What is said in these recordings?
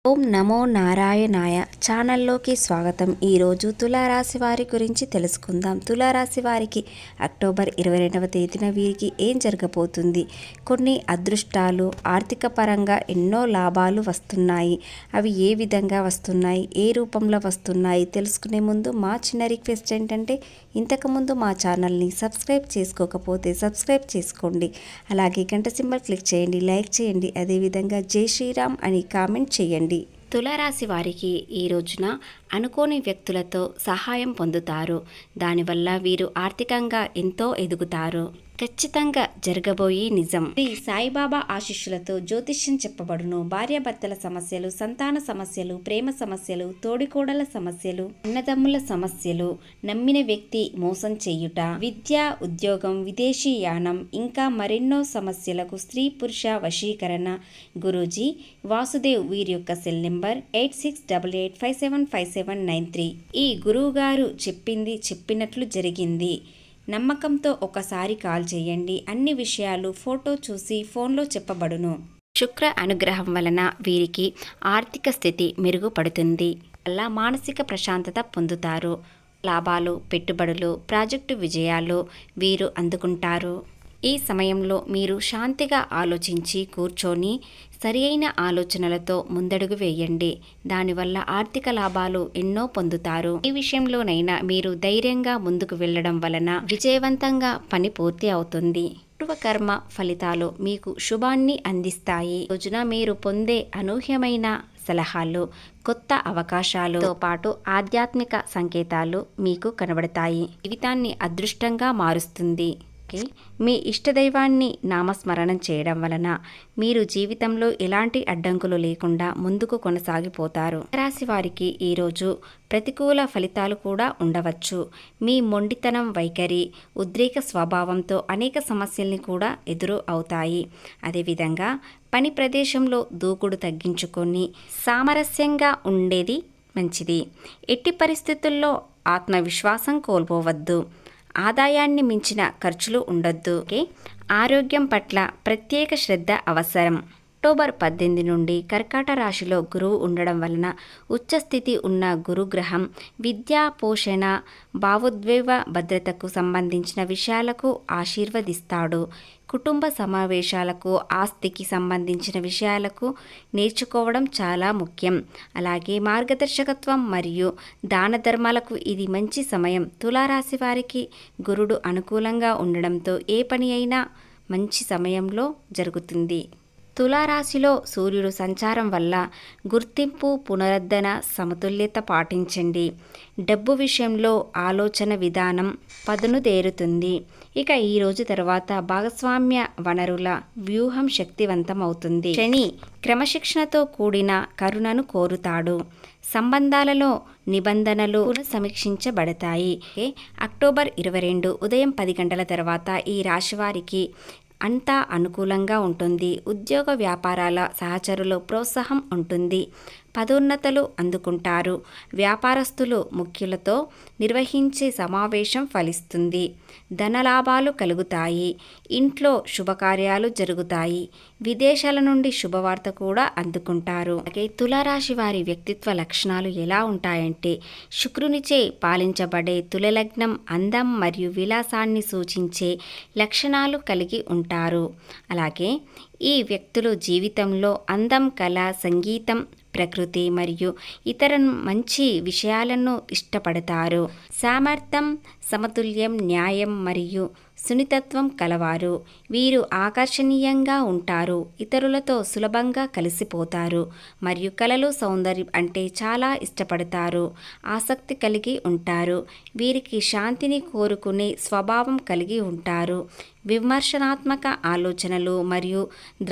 ఓం నమో నారాయణాయ ఛానల్లోకి స్వాగతం. ఈరోజు తులారాశి వారి గురించి తెలుసుకుందాం. తులారాశి వారికి అక్టోబర్ 22వ తేదీన వీరికి ఏం జరగబోతుంది, కొన్ని అదృష్టాలు, ఆర్థిక పరంగా ఎన్నో లాభాలు వస్తున్నాయి. అవి ఏ విధంగా వస్తున్నాయి, ఏ రూపంలో వస్తున్నాయి తెలుసుకునే ముందు మా చిన్న రిక్వెస్ట్ ఏంటంటే, ఇంతకుముందు మా ఛానల్ని సబ్స్క్రైబ్ చేసుకోకపోతే సబ్స్క్రైబ్ చేసుకోండి. అలాగే గంట సింబల్ క్లిక్ చేయండి, లైక్ చేయండి, అదేవిధంగా జై శ్రీరామ్ అని కామెంట్ చేయండి. తులారాశి వారికి ఈ రోజున అనుకోని వ్యక్తులతో సహాయం పొందుతారు. దానివల్ల వీరు ఆర్థికంగా ఎంతో ఎదుగుతారు. ఖచ్చితంగా జరగబోయే నిజం. శ్రీ సాయిబాబా ఆశీస్సులతో జ్యోతిష్యం చెప్పబడును. భార్యాభర్తల సమస్యలు, సంతాన సమస్యలు, ప్రేమ సమస్యలు, తోడికోడల సమస్యలు, అన్నదమ్ముల సమస్యలు, నమ్మిన వ్యక్తి మోసం చేయుట, విద్య, ఉద్యోగం, విదేశీ యానం, ఇంకా మరెన్నో సమస్యలకు స్త్రీ పురుష వశీకరణ. గురూజీ వాసుదేవ్ వీరి యొక్క సెల్ నెంబర్ 8688575793. ఈ గురువు గారు చెప్పింది చెప్పినట్లు జరిగింది. నమ్మకంతో ఒకసారి కాల్ చేయండి. అన్ని విషయాలు ఫోటో చూసి ఫోన్లో చెప్పబడును. శుక్ర అనుగ్రహం వలన వీరికి ఆర్థిక స్థితి మెరుగుపడుతుంది. అలా మానసిక ప్రశాంతత పొందుతారు. లాభాలు, పెట్టుబడులు, ప్రాజెక్టు విజయాలు వీరు అందుకుంటారు. ఈ సమయంలో మీరు శాంతిగా ఆలోచించి కూర్చొని సరియైన ఆలోచనలతో ముందడుగు వేయండి. దానివల్ల ఆర్థిక లాభాలు ఎన్నో పొందుతారు. ఈ విషయంలోనైనా మీరు ధైర్యంగా ముందుకు వెళ్ళడం వలన విజయవంతంగా పని పూర్తి అవుతుంది. పూర్వకర్మ ఫలితాలు మీకు శుభాన్ని అందిస్తాయి. రోజున మీరు పొందే అనూహ్యమైన సలహాలు, కొత్త అవకాశాలతో పాటు ఆధ్యాత్మిక సంకేతాలు మీకు కనబడతాయి. జీవితాన్ని అదృష్టంగా మారుస్తుంది. మీ ఇష్టదైవాన్ని నామస్మరణం చేయడం వలన మీరు జీవితంలో ఎలాంటి అడ్డంకులు లేకుండా ముందుకు కొనసాగిపోతారు. రాశి వారికి ఈరోజు ప్రతికూల ఫలితాలు కూడా ఉండవచ్చు. మీ మొండితనం, వైఖరి, ఉద్రేక స్వభావంతో అనేక సమస్యల్ని కూడా ఎదురు అవుతాయి. అదేవిధంగా పని ప్రదేశంలో దూకుడు తగ్గించుకొని సామరస్యంగా ఉండేది మంచిది. ఎట్టి పరిస్థితుల్లో ఆత్మవిశ్వాసం కోల్పోవద్దు. ఆదాయాన్ని మించిన ఖర్చులు ఉండొద్దు. ఆరోగ్యం పట్ల ప్రత్యేక శ్రద్ధ అవసరం. అక్టోబర్ 18 నుండి కర్కాట రాశిలో గురువు ఉండడం వలన ఉచ్చస్థితి ఉన్న గురుగ్రహం విద్యా, పోషణ, భావోద్వేగ భద్రతకు సంబంధించిన విషయాలకు ఆశీర్వదిస్తాడు. కుటుంబ సమావేశాలకు, ఆస్తికి సంబంధించిన విషయాలకు నేర్చుకోవడం చాలా ముఖ్యం. అలాగే మార్గదర్శకత్వం మరియు దాన ధర్మాలకు ఇది మంచి సమయం. తులారాశి వారికి గురుడు అనుకూలంగా ఉండడంతో ఏ పని అయినా మంచి సమయంలో జరుగుతుంది. తులారాశిలో సూర్యుడు సంచారం వల్ల గుర్తింపు, పునరుద్ధరణ, సమతుల్యత పాటించండి. డబ్బు విషయంలో ఆలోచన విధానం పదును తేరుతుంది. ఇక ఈ రోజు తర్వాత భాగస్వామ్య వనరుల వ్యూహం శక్తివంతం అవుతుంది. శని క్రమశిక్షణతో కూడిన కరుణను కోరుతాడు. సంబంధాలలో నిబంధనలు పునఃసమీక్షించబడతాయి. అక్టోబర్ 22 ఉదయం 10 గంటల తర్వాత ఈ రాశి వారికి అంతా అనుకూలంగా ఉంటుంది. ఉద్యోగ వ్యాపారాల సహచరుల ప్రోత్సాహం ఉంటుంది. పదోన్నతులు అందుకుంటారు. వ్యాపారస్తులు ముఖ్యులతో నిర్వహించే సమావేశం ఫలిస్తుంది. ధనలాభాలు కలుగుతాయి. ఇంట్లో శుభకార్యాలు జరుగుతాయి. విదేశాల నుండి శుభవార్త కూడా అందుకుంటారు. అలాగే తులారాశి వారి వ్యక్తిత్వ లక్షణాలు ఎలా ఉంటాయంటే, శుక్రునిచే పాలించబడే తులలగ్నం అందం మరియు విలాసాన్ని సూచించే లక్షణాలు కలిగి ఉంటారు. అలాగే ఈ వ్యక్తులు జీవితంలో అందం, కళ, సంగీతం, ప్రకృతి మరియు ఇతర మంచి విషయాలను ఇష్టపడతారు. సామర్థ్యం, సమతుల్యం, న్యాయం మరియు సున్నితత్వం కలవారు. వీరు ఆకర్షణీయంగా ఉంటారు. ఇతరులతో సులభంగా కలిసిపోతారు మరియు కళలు, సౌందర్యం అంటే చాలా ఇష్టపడతారు. ఆసక్తి కలిగి ఉంటారు. వీరికి శాంతిని కోరుకునే స్వభావం కలిగి ఉంటారు. విమర్శనాత్మక ఆలోచనలు మరియు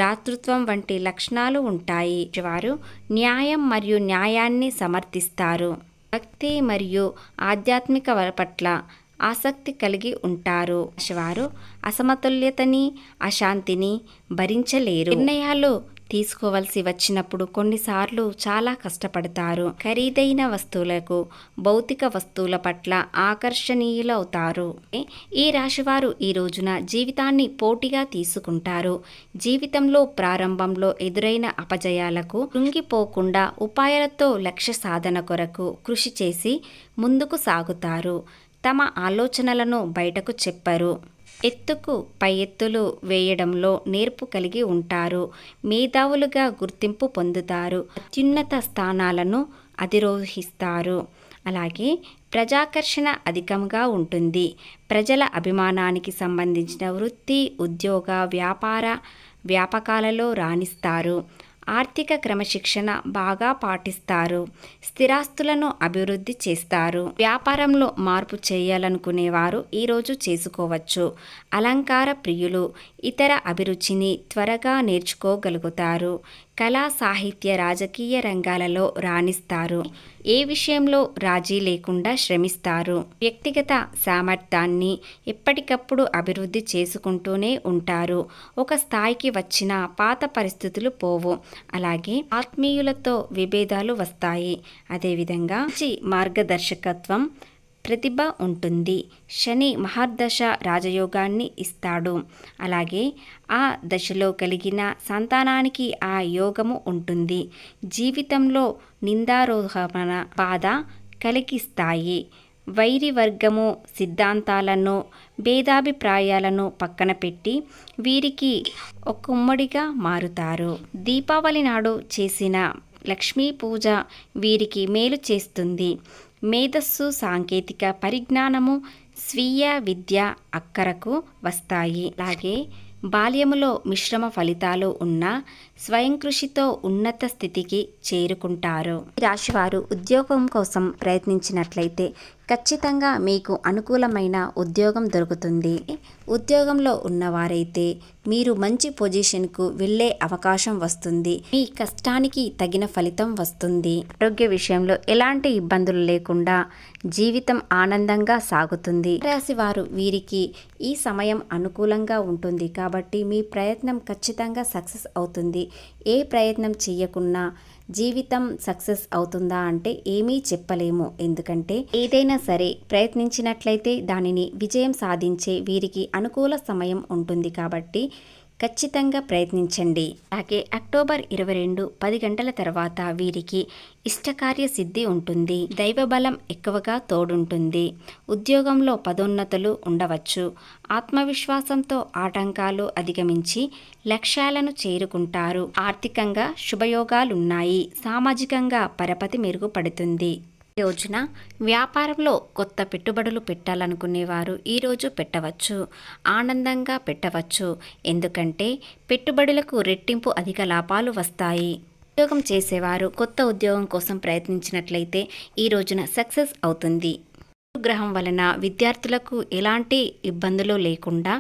దాతృత్వం వంటి లక్షణాలు ఉంటాయి. వారు న్యాయం మరియు న్యాయాన్ని సమర్థిస్తారు. భక్తి మరియు ఆధ్యాత్మిక పట్ల ఆసక్తి కలిగి ఉంటారు. వారు అసమతుల్యతని, అశాంతిని భరించలేరు. నిర్ణయాలు తీసుకోవాల్సి వచ్చినప్పుడు కొన్నిసార్లు చాలా కష్టపడతారు. ఖరీదైన వస్తువులకు, భౌతిక వస్తువుల పట్ల ఆకర్షణీయులవుతారు. ఈ రాశివారు ఈ రోజున జీవితాన్ని పోటీగా తీసుకుంటారు. జీవితంలో ప్రారంభంలో ఎదురైన అపజయాలకు కృంగిపోకుండా ఉపాయాలతో లక్ష్య సాధన కొరకు కృషి చేసి ముందుకు సాగుతారు. తమ ఆలోచనలను బయటకు చెప్పరు. ఎత్తుకు పై ఎత్తులు వేయడంలో నేర్పు కలిగి ఉంటారు. మేధావులుగా గుర్తింపు పొందుతారు. అత్యున్నత స్థానాలను అధిరోహిస్తారు. అలాగే ప్రజాకర్షణ అధికంగా ఉంటుంది. ప్రజల అభిమానానికి సంబంధించిన వృత్తి, ఉద్యోగ, వ్యాపకాలలో రాణిస్తారు. ఆర్థిక క్రమశిక్షణ బాగా పాటిస్తారు. స్థిరాస్తులను అభివృద్ధి చేస్తారు. వ్యాపారంలో మార్పు చేయాలనుకునేవారు ఈరోజు చేసుకోవచ్చు. అలంకార ప్రియులు ఇతర అభిరుచిని త్వరగా నేర్చుకోగలుగుతారు. కళా, సాహిత్య, రాజకీయ రంగాలలో రాణిస్తారు. ఏ విషయంలో రాజీ లేకుండా శ్రమిస్తారు. వ్యక్తిగత సామర్థ్యాన్ని ఎప్పటికప్పుడు అభివృద్ధి చేసుకుంటూనే ఉంటారు. ఒక స్థాయికి వచ్చిన పాత పరిస్థితులు పోవు. అలాగే ఆత్మీయులతో విభేదాలు వస్తాయి. అదేవిధంగా మంచి మార్గదర్శకత్వం, ప్రతిభ ఉంటుంది. శని మహర్దశ రాజయోగాన్ని ఇస్తాడు. అలాగే ఆ దశలో కలిగిన సంతానానికి ఆ యోగము ఉంటుంది. జీవితంలో నిందారోహణ బాధ కలిగిస్తాయి. వైరి వర్గము సిద్ధాంతాలను, భేదాభిప్రాయాలను పక్కన పెట్టి వీరికి ఒక ఉమ్మడిగా మారుతారు. దీపావళి నాడు చేసిన లక్ష్మీ పూజ వీరికి మేలు చేస్తుంది. మేధస్సు, సాంకేతిక పరిజ్ఞానము, స్వీయ విద్య అక్కరకు వస్తాయి. అలాగే బాల్యములో మిశ్రమ ఫలితాలు ఉన్న స్వయం కృషితో ఉన్నత స్థితికి చేరుకుంటారు. ఈ రాశివారు ఉద్యోగం కోసం ప్రయత్నించినట్లయితే ఖచ్చితంగా మీకు అనుకూలమైన ఉద్యోగం దొరుకుతుంది. ఉద్యోగంలో ఉన్నవారైతే మీరు మంచి పొజిషన్కు వెళ్ళే అవకాశం వస్తుంది. మీ కష్టానికి తగిన ఫలితం వస్తుంది. ఆరోగ్య విషయంలో ఎలాంటి ఇబ్బందులు లేకుండా జీవితం ఆనందంగా సాగుతుంది. రాశివారు వీరికి ఈ సమయం అనుకూలంగా ఉంటుంది కాబట్టి మీ ప్రయత్నం ఖచ్చితంగా సక్సెస్ అవుతుంది. ఏ ప్రయత్నం చేయకున్నా జీవితం సక్సెస్ అవుతుందా అంటే ఏమీ చెప్పలేము. ఎందుకంటే ఏదైనా సరే ప్రయత్నించినట్లయితే దానిని విజయం సాధించే వీరికి అనుకూల సమయం ఉంటుంది కాబట్టి ఖచ్చితంగా ప్రయత్నించండి. అలాగే అక్టోబర్ 22 10 గంటల తర్వాత వీరికి ఇష్టకార్య సిద్ధి ఉంటుంది. దైవబలం ఎక్కువగా తోడుంటుంది. ఉద్యోగంలో పదోన్నతులు ఉండవచ్చు. ఆత్మవిశ్వాసంతో ఆటంకాలు అధిగమించి లక్ష్యాలను చేరుకుంటారు. ఆర్థికంగా శుభయోగాలున్నాయి. సామాజికంగా పరపతి మెరుగుపడుతుంది. ఈ రోజున వ్యాపారంలో కొత్త పెట్టుబడులు పెట్టాలనుకునేవారు ఈరోజు పెట్టవచ్చు. ఆనందంగా పెట్టవచ్చు. ఎందుకంటే పెట్టుబడులకు రెట్టింపు అధిక లాభాలు వస్తాయి. ఉద్యోగం చేసేవారు కొత్త ఉద్యోగం కోసం ప్రయత్నించినట్లయితే ఈ రోజున సక్సెస్ అవుతుంది. గ్రహం వలన విద్యార్థులకు ఎలాంటి ఇబ్బందులు లేకుండా